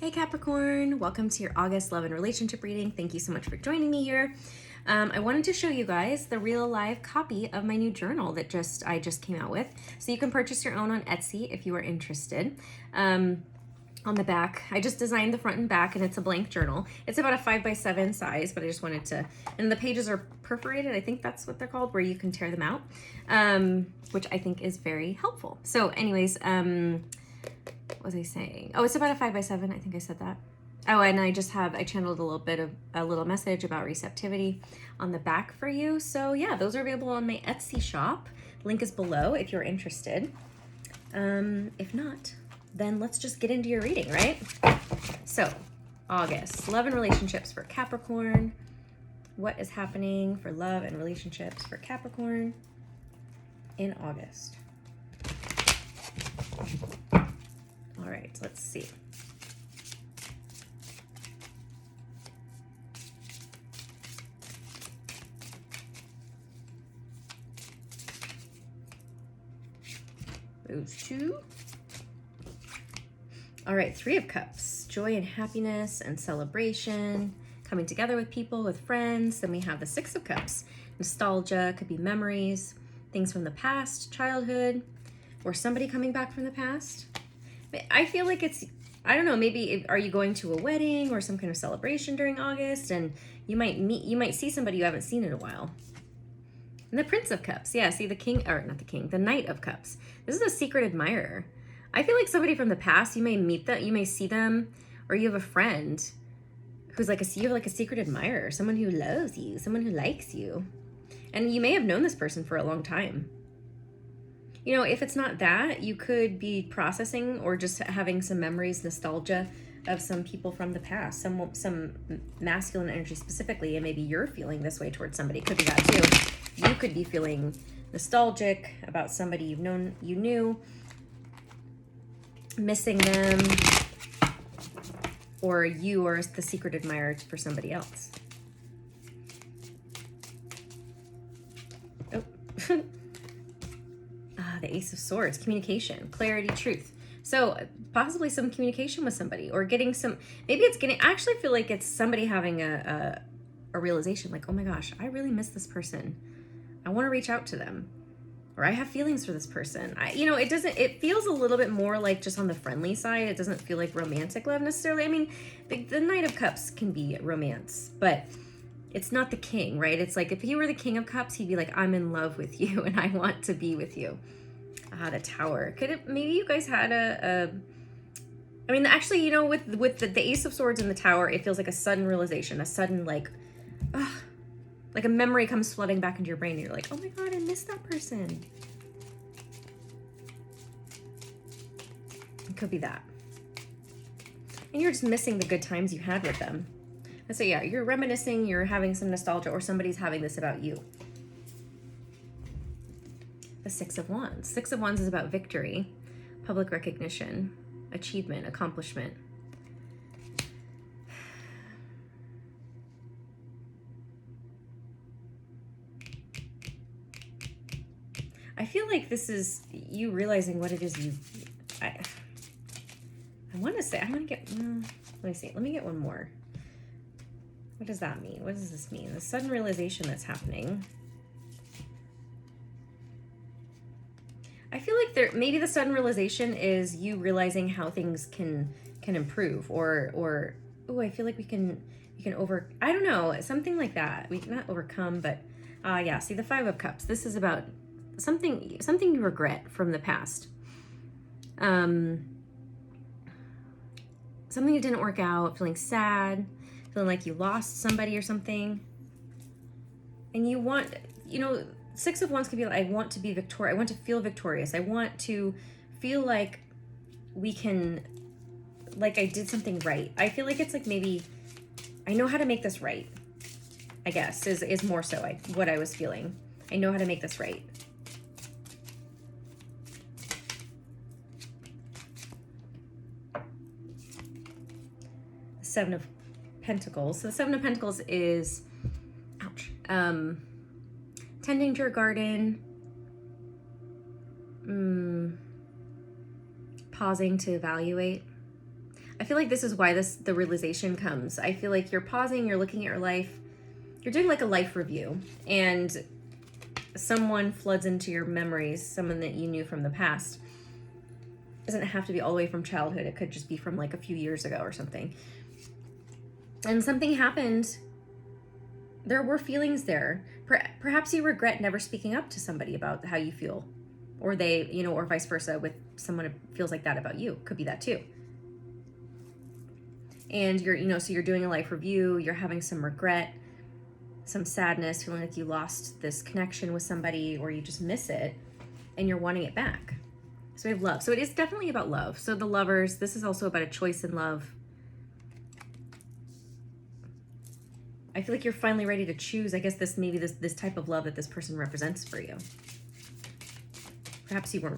Hey Capricorn, welcome to your August love and relationship reading. Thank you so much for joining me here. I wanted to show you guys the real live copy of my new journal that I just came out with. So you can purchase your own on Etsy if you are interested. On the back, I just designed the front and back, and it's a blank journal. It's about a 5x7 size, but I just wanted to, and the pages are perforated. I think that's what they're called, where you can tear them out, which I think is very helpful. So anyways, what was I saying? Oh, it's about a 5x7. I think I said that. Oh, and I channeled a little message about receptivity on the back for you. So yeah, those are available on my Etsy shop. Link is below if you're interested. If not, then let's just get into your reading, right? So, August, love and relationships for Capricorn. What is happening for love and relationships for Capricorn in August? All right, let's see. Those two. All right, Three of Cups, joy and happiness and celebration, coming together with people, with friends. Then we have the Six of Cups, nostalgia, could be memories, things from the past, childhood, or somebody coming back from the past. I feel like I don't know, maybe are you going to a wedding or some kind of celebration during August, and you might see somebody you haven't seen in a while. And the Prince of Cups, yeah, see the Knight of Cups. This is a secret admirer. I feel like somebody from the past, you may meet them, you may see them, or you have a friend who's like you have like a secret admirer, someone who loves you, someone who likes you. And you may have known this person for a long time. You know, if it's not that, you could be processing or just having some memories, nostalgia of some people from the past, some masculine energy specifically, and maybe you're feeling this way towards somebody. It could be that too. You could be feeling nostalgic about somebody you knew, missing them, or you are the secret admirer for somebody else. Oh. The Ace of Swords, communication, clarity, truth. So possibly some communication with somebody, or getting I actually feel like it's somebody having a realization like, oh my gosh, I really miss this person. I want to reach out to them, or I have feelings for this person. It feels a little bit more like just on the friendly side. It doesn't feel like romantic love necessarily. I mean, the Knight of Cups can be romance, but it's not the king, right? It's like if he were the King of Cups, he'd be like, I'm in love with you and I want to be with you. The Tower. Maybe you guys had actually, with the Ace of Swords and the Tower, it feels like a sudden realization, a sudden like a memory comes flooding back into your brain and you're like, oh my God, I miss that person. It could be that. And you're just missing the good times you had with them. And so yeah, you're reminiscing, you're having some nostalgia, or somebody's having this about you. The Six of Wands. Six of Wands is about victory, public recognition, achievement, accomplishment. I feel like this is you realizing what it is I want to say, let me see, let me get one more. What does that mean? What does this mean? The sudden realization that's happening. I feel like maybe the sudden realization is you realizing how things can improve, or I feel like we can I don't know, something like that. We can not overcome, but yeah, see the Five of Cups. This is about something you regret from the past. Something that didn't work out, feeling sad, feeling like you lost somebody or something. And you want, Six of Wands could be like, I want to be victorious. I want to feel victorious. I want to feel like I did something right. I feel like it's like maybe I know how to make this right, I guess, is more so what I was feeling. I know how to make this right. Seven of Pentacles. So the Seven of Pentacles is, ouch, tending to your garden, pausing to evaluate. I feel like this is why the realization comes. I feel like you're pausing, you're looking at your life, you're doing like a life review, and someone floods into your memories, someone that you knew from the past. It doesn't have to be all the way from childhood. It could just be from like a few years ago or something. And something happened. There were feelings there. Perhaps you regret never speaking up to somebody about how you feel, or they, or vice versa with someone who feels like that about you. Could be that too. And so you're doing a life review, you're having some regret, some sadness, feeling like you lost this connection with somebody, or you just miss it and you're wanting it back. So we have love. So it is definitely about love. So the Lovers, this is also about a choice in love. I feel like you're finally ready to choose, I guess, this type of love that this person represents for you. Perhaps you weren't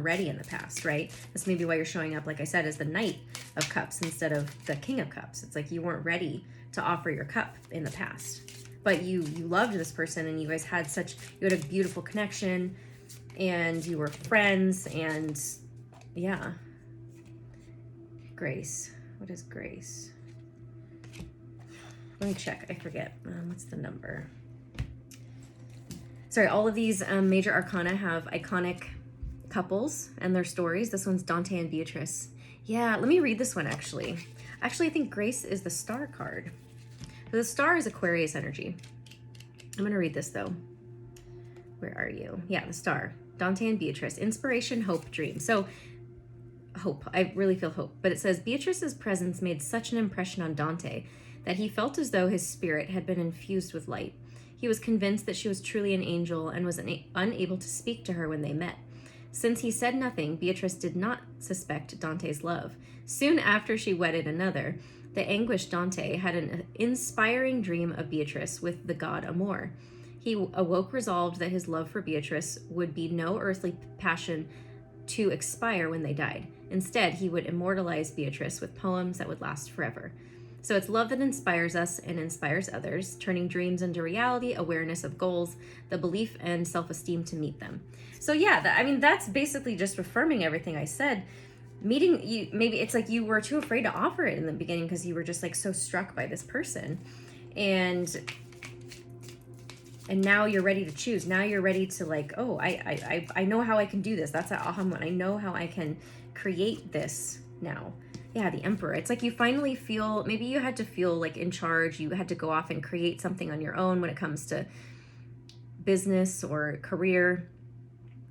ready in the past, right? That's maybe why you're showing up, like I said, as the Knight of Cups instead of the King of Cups. It's like you weren't ready to offer your cup in the past. But you loved this person, and you guys had you had a beautiful connection, and you were friends, and yeah. Grace. What is grace? Let me check. I forget. What's the number? Sorry, all of these major arcana have iconic couples and their stories. This one's Dante and Beatrice. Yeah, let me read this one actually. Actually, I think Grace is the Star card. So the Star is Aquarius energy. I'm going to read this though. Where are you? Yeah, the Star. Dante and Beatrice. Inspiration, hope, dream. So hope. I really feel hope. But it says, Beatrice's presence made such an impression on Dante that he felt as though his spirit had been infused with light. He was convinced that she was truly an angel and was unable to speak to her when they met. Since he said nothing, Beatrice did not suspect Dante's love. Soon after she wedded another, the anguished Dante had an inspiring dream of Beatrice with the god Amor. He awoke resolved that his love for Beatrice would be no earthly passion to expire when they died. Instead, he would immortalize Beatrice with poems that would last forever. So it's love that inspires us and inspires others, turning dreams into reality, awareness of goals, the belief and self-esteem to meet them. So yeah, that's basically just affirming everything I said. Meeting you, maybe it's like you were too afraid to offer it in the beginning because you were just like so struck by this person. And now you're ready to choose. Now you're ready to like, oh, I know how I can do this. That's an aha moment. I know how I can create this now. Yeah, the Emperor. It's like you finally feel, maybe you had to feel like in charge. You had to go off and create something on your own when it comes to business or career.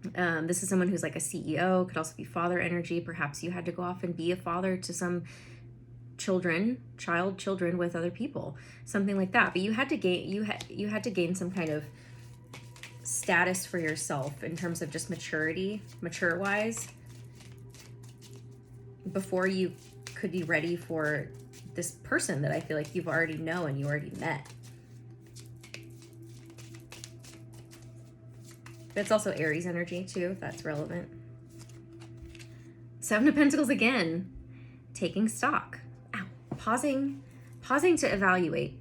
This is someone who's like a CEO, could also be father energy. Perhaps you had to go off and be a father to some children with other people, something like that. But you had to gain, you had to gain some kind of status for yourself in terms of just mature wise, before you could be ready for this person that I feel like you've already know and you already met. But it's also Aries energy too, if that's relevant. Seven of Pentacles again, taking stock. Ow. Pausing to evaluate,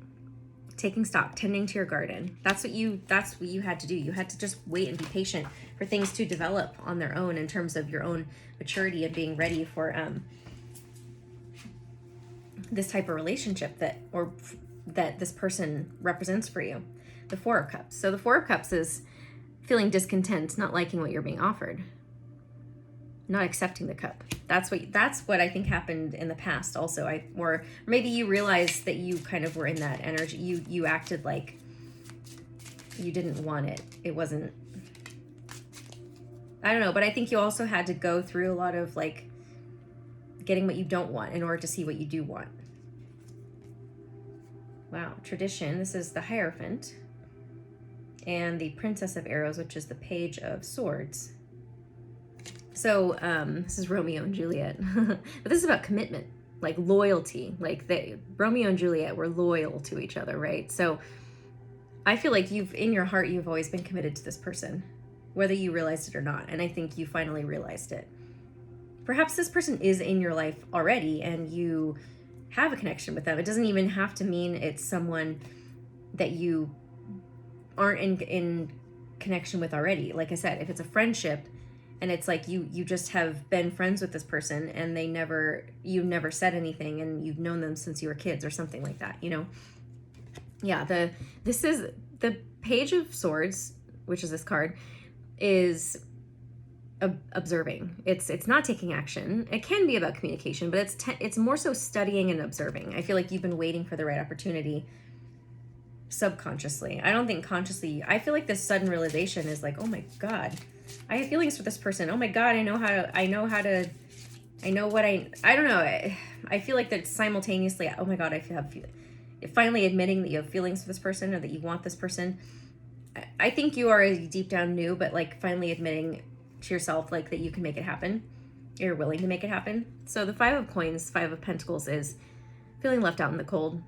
taking stock, tending to your garden. That's what you had to do. You had to just wait and be patient for things to develop on their own in terms of your own maturity and being ready for this type of relationship that this person represents for you. The Four of Cups. So the Four of Cups is feeling discontent, not liking what you're being offered, not accepting the cup. That's what I think happened in the past also. Or maybe you realized that you kind of were in that energy. You acted like you didn't want it. It wasn't, I don't know, but I think you also had to go through a lot of like getting what you don't want in order to see what you do want. Wow, tradition. This is the Hierophant and the Princess of Arrows, which is the Page of Swords. So this is Romeo and Juliet, but this is about commitment, like loyalty. Like Romeo and Juliet were loyal to each other, right? So I feel like in your heart, you've always been committed to this person, whether you realized it or not. And I think you finally realized it. Perhaps this person is in your life already and you have a connection with them. It doesn't even have to mean it's someone that you aren't in connection with already. Like I said, if it's a friendship and it's like you just have been friends with this person, and you never said anything, and you've known them since you were kids or something like that, you know? Yeah, this is the Page of Swords, which is this card, is observing. It's not taking action. It can be about communication, but it's more so studying and observing. I feel like you've been waiting for the right opportunity subconsciously. I don't think consciously. I feel like this sudden realization is like, oh my God, I have feelings for this person. Oh my God, I know what I don't know. I feel like that simultaneously, oh my God, finally admitting that you have feelings for this person, or that you want this person. I think you already deep down knew, but like finally admitting to yourself like that you can make it happen. You're willing to make it happen. So the 5 of Coins, 5 of Pentacles is feeling left out in the cold,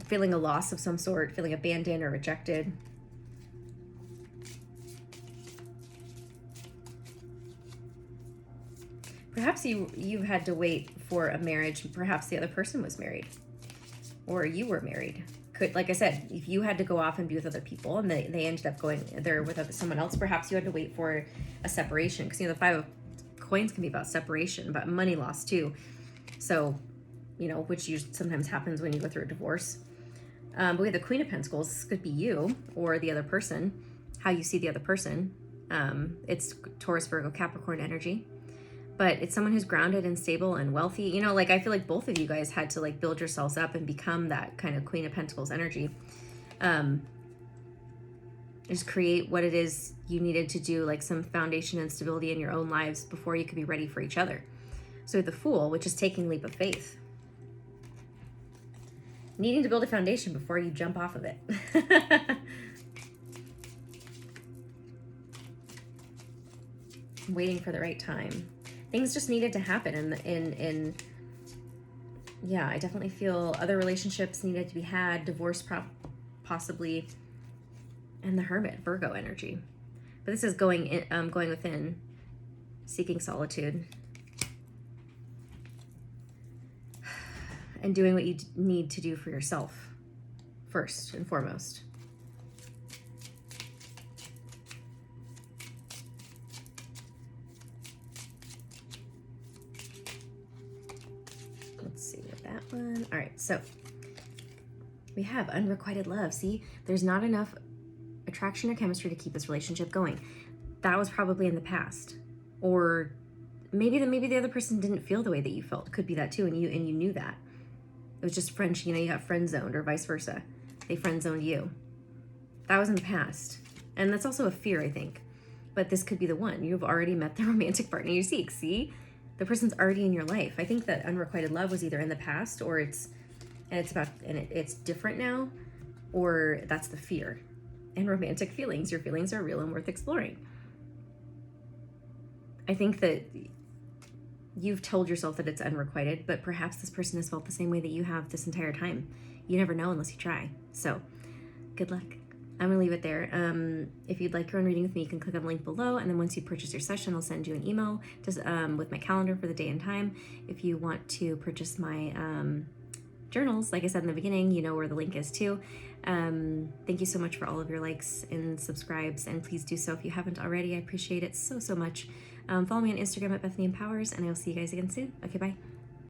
feeling a loss of some sort, feeling abandoned or rejected. Perhaps you had to wait for a marriage. Perhaps the other person was married, or you were married. Like I said, if you had to go off and be with other people, and they ended up going there with someone else, perhaps you had to wait for a separation. Because, you know, the 5 of Coins can be about separation, about money loss too. So, you know, which sometimes happens when you go through a divorce. But we have the Queen of Pentacles. This could be you or the other person, how you see the other person. It's Taurus, Virgo, Capricorn energy. But it's someone who's grounded and stable and wealthy. You know, like I feel like both of you guys had to like build yourselves up and become that kind of Queen of Pentacles energy. Just create what it is you needed to do, like some foundation and stability in your own lives before you could be ready for each other. So the Fool, which is taking leap of faith. Needing to build a foundation before you jump off of it. Waiting for the right time. Things just needed to happen, and yeah, I definitely feel other relationships needed to be had, divorce possibly, and the Hermit, Virgo energy. But this is going within, seeking solitude, and doing what you need to do for yourself first and foremost. Let's see with that one. All right, so we have Unrequited Love. See, there's not enough attraction or chemistry to keep this relationship going. That was probably in the past, or maybe the other person didn't feel the way that you felt. Could be that too, and you knew that. It was just friendship. You know, you got friend zoned, or vice versa. They friend zoned you. That was in the past, and that's also a fear, I think. But this could be the one. You've already met the romantic partner you seek. See, the person's already in your life. I think that Unrequited Love was either in the past, or it's different now, or that's the fear. And romantic feelings. Your feelings are real and worth exploring. I think that you've told yourself that it's unrequited, but perhaps this person has felt the same way that you have this entire time. You never know unless you try. So, good luck. I'm gonna leave it there. If you'd like your own reading with me, you can click on the link below, and then once you purchase your session, I'll send you an email just with my calendar for the day and time. If you want to purchase my journals, like I said in the beginning, you know where the link is too. Thank you so much for all of your likes and subscribes, and please do so if you haven't already. I appreciate it so much. Follow me on Instagram at Bethany Empowers, and I will see you guys again soon. Okay, bye.